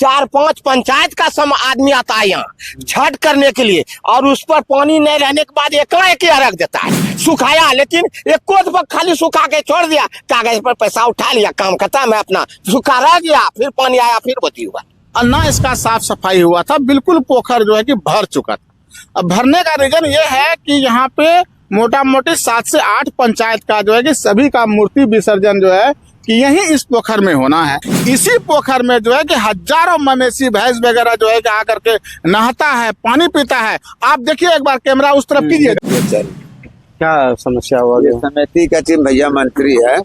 4-5 पंचायत का सम आदमी आता है यहाँ छठ करने के लिए, और उस पर पानी नहीं रहने के बाद एकाएक रख देता है सुखाया, लेकिन एक कोस पर खाली सुखा के छोड़ दिया, कागज पर पैसा उठा लिया, काम खत्म है, अपना सूखा रह गया, फिर पानी आया, फिर बती हुआ और ना इसका साफ सफाई हुआ था, बिल्कुल पोखर जो है कि भर चुका था। अब भरने का रीजन ये है कि यहाँ पे मोटा मोटी 7 से 8 पंचायत का जो है कि सभी का मूर्ति विसर्जन जो है कि यही इस पोखर में होना है। इसी पोखर में जो है कि हजारों मवेशी भैंस वगैरह जो है कि आकर के नहाता है, पानी पीता है। आप देखिए एक बार कैमरा उस तरफ कीजिए। क्या समस्या हुआ? समिति का चीफ भैया मंत्री है,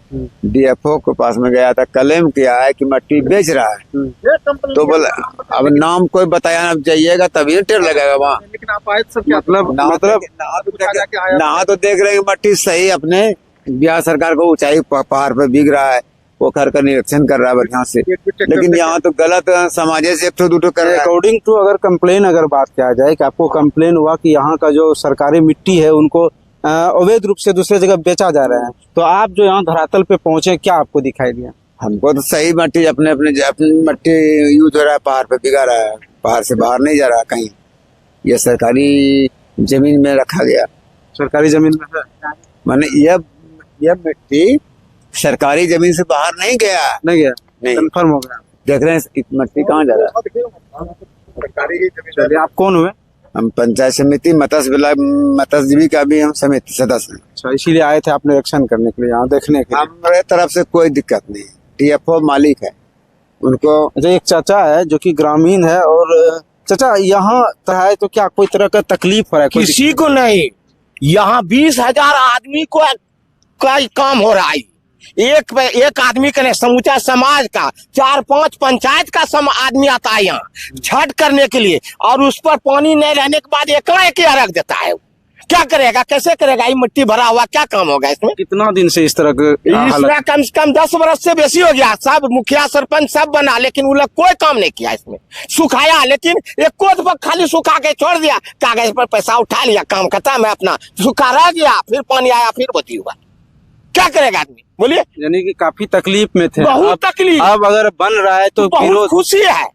डीएफओ के पास में गया था, क्लेम किया है कि मट्टी बेच रहा है, तो बोले अब नाम कोई बताया, अब जाइएगा तभी टेर लगेगा वहाँ। लेकिन आप आए सब मतलब नहा तो देख रहे हैं मट्टी सही अपने बिहार सरकार को ऊंचाई पहाड़ पे बिक रहा है, पोखर का निरीक्षण कर रहा है बढ़िया से, लेकिन यहाँ तो गलत समाज से 1-2 कर रहा है। अकॉर्डिंग टू अगर बात किया जाए कि आपको कंप्लेन हुआ कि यहाँ का जो सरकारी मिट्टी है उनको अवैध रूप से दूसरे जगह बेचा जा रहा है, तो आप जो यहाँ धरातल पे पहुंचे, क्या आपको दिखाई दिया? हमको तो सही मट्टी अपने मट्टी यूज हो रहा है, पहाड़ पे बिगा रहा है, पहाड़ से बाहर नहीं जा रहा कहीं, ये सरकारी जमीन में रखा गया। सरकारी जमीन में है, माने यह मिट्टी सरकारी जमीन से बाहर नहीं गया, नहीं कंफर्म हो गया। देख रहे हैं मट्टी कहाँ जा रहा है। आप कौन हुए? हम पंचायत समिति मत्स्यजीवी का भी हम समिति सदस्य हैं। अच्छा, इसीलिए आए थे आप निरीक्षण करने के लिए, यहाँ देखने के लिए? हमारे तरफ से कोई दिक्कत नहीं, डीएफओ मालिक है उनको। अच्छा, एक चाचा है जो कि ग्रामीण है, और चाचा यहाँ है तो क्या कोई तरह का तकलीफ हो रहा है? किसी को नहीं, यहाँ 20,000 आदमी को काम हो रहा है, एक आदमी का नहीं, समूचा समाज का 4-5 पंचायत का सम आदमी आता है यहाँ छठ करने के लिए, और उस पर पानी नहीं रहने के बाद एकाएक रख देता है। क्या करेगा, कैसे करेगा? ये मिट्टी भरा हुआ, क्या काम होगा इसमें? कितना दिन से इस तरह कम से कम 10 वर्ष से बेसी हो गया। सब मुखिया सरपंच सब बना, लेकिन वो लोग कोई काम नहीं किया इसमें, सुखाया, लेकिन एक कोस पर खाली सुखा के छोड़ दिया, कागज पर पैसा उठा लिया, काम खत्म है, अपना सूखा रह गया, फिर पानी आया, फिर बती हुआ। क्या करेगा आदमी, बोलिए? यानी कि काफी तकलीफ में थे। बहुत तकलीफ। अब अगर बन रहा है तो बहुत खुशी है,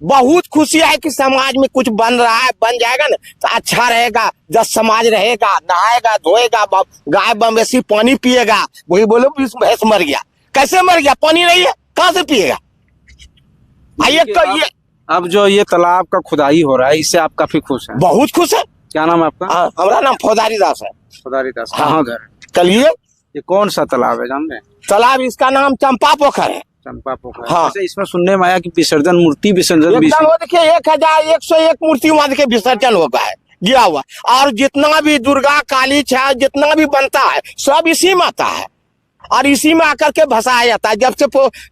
बहुत खुशी है कि समाज में कुछ बन रहा है, बन जाएगा ना तो अच्छा रहेगा। जब समाज रहेगा, नहाएगा, धोएगा, गाय मवेशी पानी पिएगा। वही बोलो भैंस मर गया, कैसे मर गया? पानी नहीं है, कहाँ से पिएगा? ये अब जो ये तालाब का खुदाई हो रहा है, इससे आप काफी खुश हैं? बहुत खुश है। क्या नाम है आपका? हमारा नाम फौदारी दास है। फौदारी दास। हाँ। कहाँ घर? कलिए। ये कौन सा तालाब है जानते हैं? तालाब इसका नाम चंपा पोखर है। चंपा पोखर। हाँ। अच्छा, इसमें सुनने में आया कि मूर्ति विसर्जन भी देखिए 1101 मूर्ति वहां के विसर्जन हो गया है, गिरा हुआ, और जितना भी दुर्गा काली छा जितना भी बनता है सब इसी में आता है, और इसी में आकर के भसाया जाता है। जब से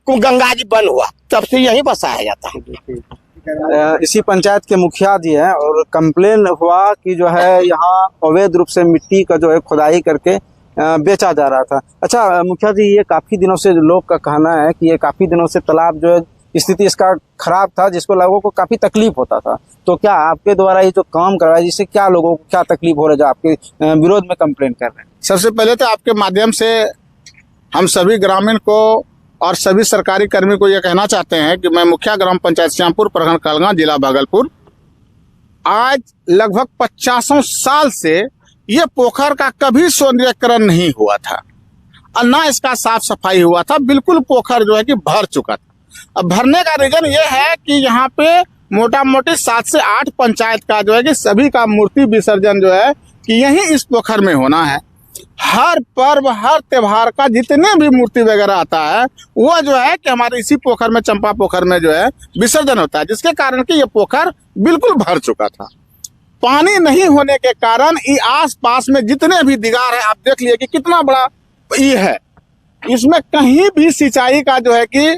गंगा जी बंद हुआ तब से यही बसाया जाता है। इसी पंचायत के मुखिया जी हैं, और कंप्लेन हुआ कि जो है यहाँ अवैध रूप से मिट्टी का जो है खुदाई करके बेचा जा रहा था। अच्छा मुखिया जी, ये काफी दिनों से लोग का कहना है कि ये काफी दिनों से तालाब जो है स्थिति इसका खराब था, जिसको लोगों को काफी तकलीफ होता था, तो क्या आपके द्वारा ये जो काम कर रहा है जिससे क्या लोगों को क्या तकलीफ हो रहा है जो आपके विरोध में कंप्लेन कर रहे हैं? सबसे पहले तो आपके माध्यम से हम सभी ग्रामीण को और सभी सरकारी कर्मी को ये कहना चाहते हैं कि मैं मुखिया ग्राम पंचायत श्यामपुर, प्रखंड कलगा, जिला भागलपुर, आज लगभग 50 साल से ये पोखर का कभी सौंदर्यीकरण नहीं हुआ था और ना इसका साफ सफाई हुआ था, बिल्कुल पोखर जो है कि भर चुका था। अब भरने का रीजन ये है कि यहाँ पे मोटा मोटी 7 से 8 पंचायत का जो है कि सभी का मूर्ति विसर्जन जो है कि यही इस पोखर में होना है। हर पर्व, हर त्योहार का जितने भी मूर्ति वगैरह आता है वो जो है कि हमारे इसी पोखर में, चंपा पोखर में जो है विसर्जन होता है, जिसके कारण कि ये पोखर बिल्कुल भर चुका था। पानी नहीं होने के कारण ये आस पास में जितने भी दीगार है, आप देख लिए कि कितना बड़ा ये है, इसमें कहीं भी सिंचाई का जो है कि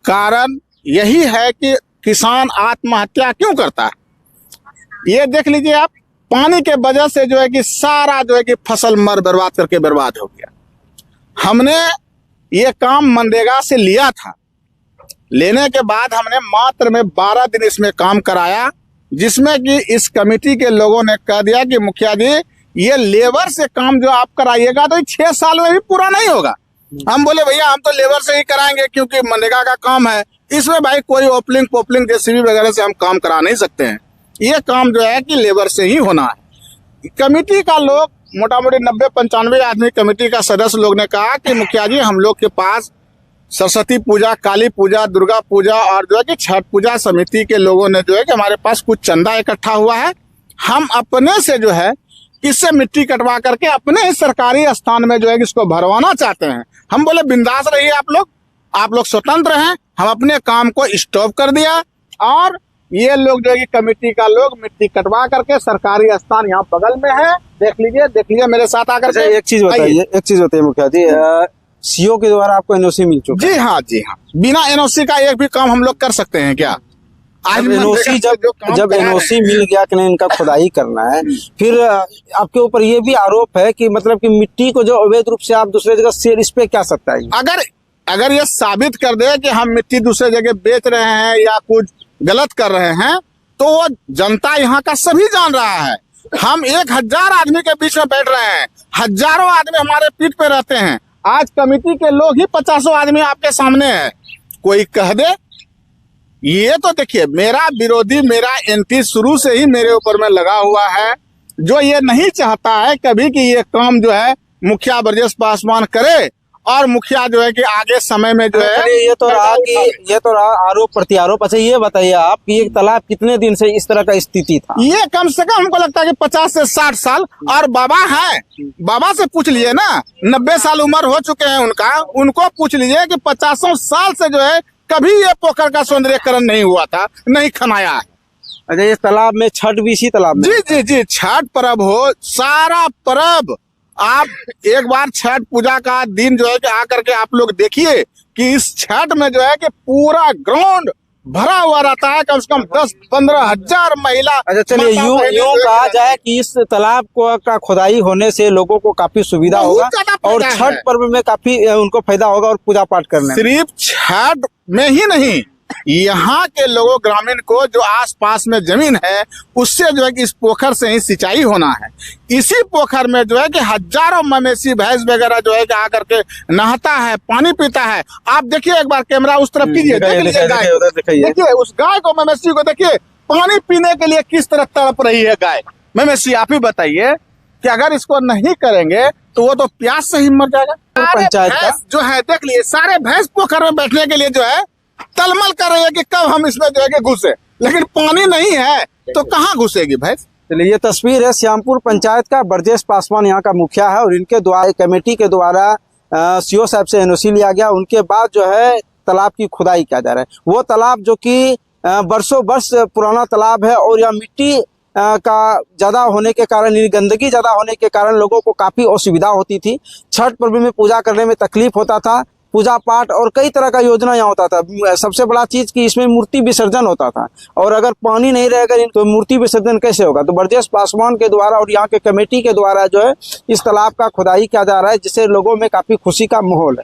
कारण यही है कि किसान आत्महत्या क्यों करता है। ये देख लीजिए आप, पानी के वजह से जो है कि सारा जो है कि फसल मर बर्बाद करके बर्बाद हो गया। हमने ये काम मनरेगा से लिया था, लेने के बाद हमने मात्र में 12 दिन इसमें काम कराया, जिसमें कि इस कमेटी के लोगों ने कह दिया कि मुखिया जी ये लेबर से काम जो आप कराइएगा तो 6 साल में भी पूरा नहीं होगा। हम बोले भैया हम तो लेबर से ही कराएंगे क्योंकि मनरेगा का काम है, इसमें भाई कोई ओपलिंग पोपलिंग जेसीबी वगैरह से हम काम करा नहीं सकते हैं। ये काम जो है कि लेबर से ही होना है। कमेटी का लोग मोटा मोटी 90-95 आदमी कमेटी का सदस्य लोग ने कहा कि मुखिया जी हम लोग के पास सरस्वती पूजा, काली पूजा, दुर्गा पूजा और जो है कि छठ पूजा समिति के लोगों ने जो है कि हमारे पास कुछ चंदा इकट्ठा हुआ है, हम अपने से जो है इससे मिट्टी कटवा करके अपने ही सरकारी स्थान में जो है कि इसको भरवाना चाहते हैं। हम बोले बिंदास रहिए आप लोग स्वतंत्र हैं। हम अपने काम को स्टॉप कर दिया और ये लोग जो है कि कमेटी का लोग मिट्टी कटवा करके सरकारी स्थान यहाँ बगल में है, देख लीजिए मेरे साथ आकर। अच्छा, एक चीज बताइए मुखिया जी, सीओ के द्वारा आपको एनओसी मिल चुका है? जी हाँ, बिना एनओसी का एक भी काम हम लोग कर सकते हैं क्या? आज एनओसी जब एनओसी मिल गया कि नहीं इनका खुदाई करना है, फिर आपके ऊपर ये भी आरोप है कि मतलब कि मिट्टी को जो अवैध रूप से आप दूसरे जगह शेयर, इस पे क्या सकता है? अगर ये साबित कर दे कि हम मिट्टी दूसरे जगह बेच रहे हैं या कुछ गलत कर रहे हैं तो वो जनता यहाँ का सभी जान रहा है। हम 1000 आदमी के बीच में बैठ रहे हैं, हजारों आदमी हमारे पीठ पे रहते हैं। आज कमेटी के लोग ही 50 आदमी आपके सामने है। कोई कह दे, ये तो देखिए मेरा विरोधी, मेरा एंटी शुरू से ही मेरे ऊपर में लगा हुआ है, जो ये नहीं चाहता है कभी कि ये काम जो है मुखिया ब्रजेश पासवान करे और मुखिया जो है कि आगे समय में जो है। ये तो रहा आरोप प्रत्यारोप। अच्छा ये बताइए आप कि ये तालाब कितने दिन से इस तरह का स्थिति था? ये कम से कम हमको लगता है कि 50 से 60 साल। और बाबा है, बाबा से पूछ लीजिए ना, 90 साल उम्र हो चुके हैं उनका, उनको पूछ लीजिए कि 50 साल से जो है कभी ये पोखर का सौंदर्यकरण नहीं हुआ था, नहीं खनाया है। अच्छा, ये तालाब में छठ भी इसी तालाब में? जी, छठ पर्व हो, सारा पर्व आप एक बार छठ पूजा का दिन जो है कि आकर के आप लोग देखिए कि इस छठ में जो है कि पूरा ग्राउंड भरा हुआ रहता है, कम से कम 10-15 हजार महिला। अच्छा चलिए, यूं कहा जाए कि इस तालाब को का खुदाई होने से लोगों को काफी सुविधा होगा और छठ पर्व में काफी उनको फायदा होगा और पूजा पाठ करने। सिर्फ छठ में ही नहीं, यहाँ के लोगों ग्रामीण को जो आसपास में जमीन है उससे जो है कि इस पोखर से ही सिंचाई होना है। इसी पोखर में जो है कि हजारों मवेशी भैंस वगैरह जो है कि आकर के नहाता है, पानी पीता है। आप देखिए एक बार कैमरा उस तरफ कीजिए, देखिए उस गाय को, मवेशी को देखिए पानी पीने के लिए किस तरह तड़प रही है गाय मवेशी। आप ही बताइए कि अगर इसको नहीं करेंगे तो वो तो प्यास से ही मर जाएगा। पंचायत का जो है देख लिए, सारे भैंस पोखर में बैठने के लिए जो है तलमल कर रही है कि कब हम इसमें जो है कि घुसे, लेकिन पानी नहीं है तो कहाँ घुसेगी भैंस। चलिए, ये तस्वीर है श्यामपुर पंचायत का। ब्रजेश पासवान यहाँ का मुखिया है और इनके द्वारा कमेटी के द्वारा सीओ साहब से एनओसी लिया गया। उनके बाद जो है तालाब की खुदाई किया जा रहा है। वो तालाब जो कि बरसों वर्ष पुराना तालाब है और यह मिट्टी का ज्यादा होने के कारण, गंदगी ज्यादा होने के कारण लोगों को काफी असुविधा होती थी। छठ पर्व में पूजा करने में तकलीफ होता था, पूजा पाठ और कई तरह का योजना यहाँ होता था। सबसे बड़ा चीज कि इसमें मूर्ति विसर्जन होता था और अगर पानी नहीं रहेगा तो मूर्ति विसर्जन कैसे होगा। तो ब्रजेश पासवान के द्वारा और यहाँ के कमेटी के द्वारा जो है इस तालाब का खुदाई किया जा रहा है, जिससे लोगों में काफी खुशी का माहौल है।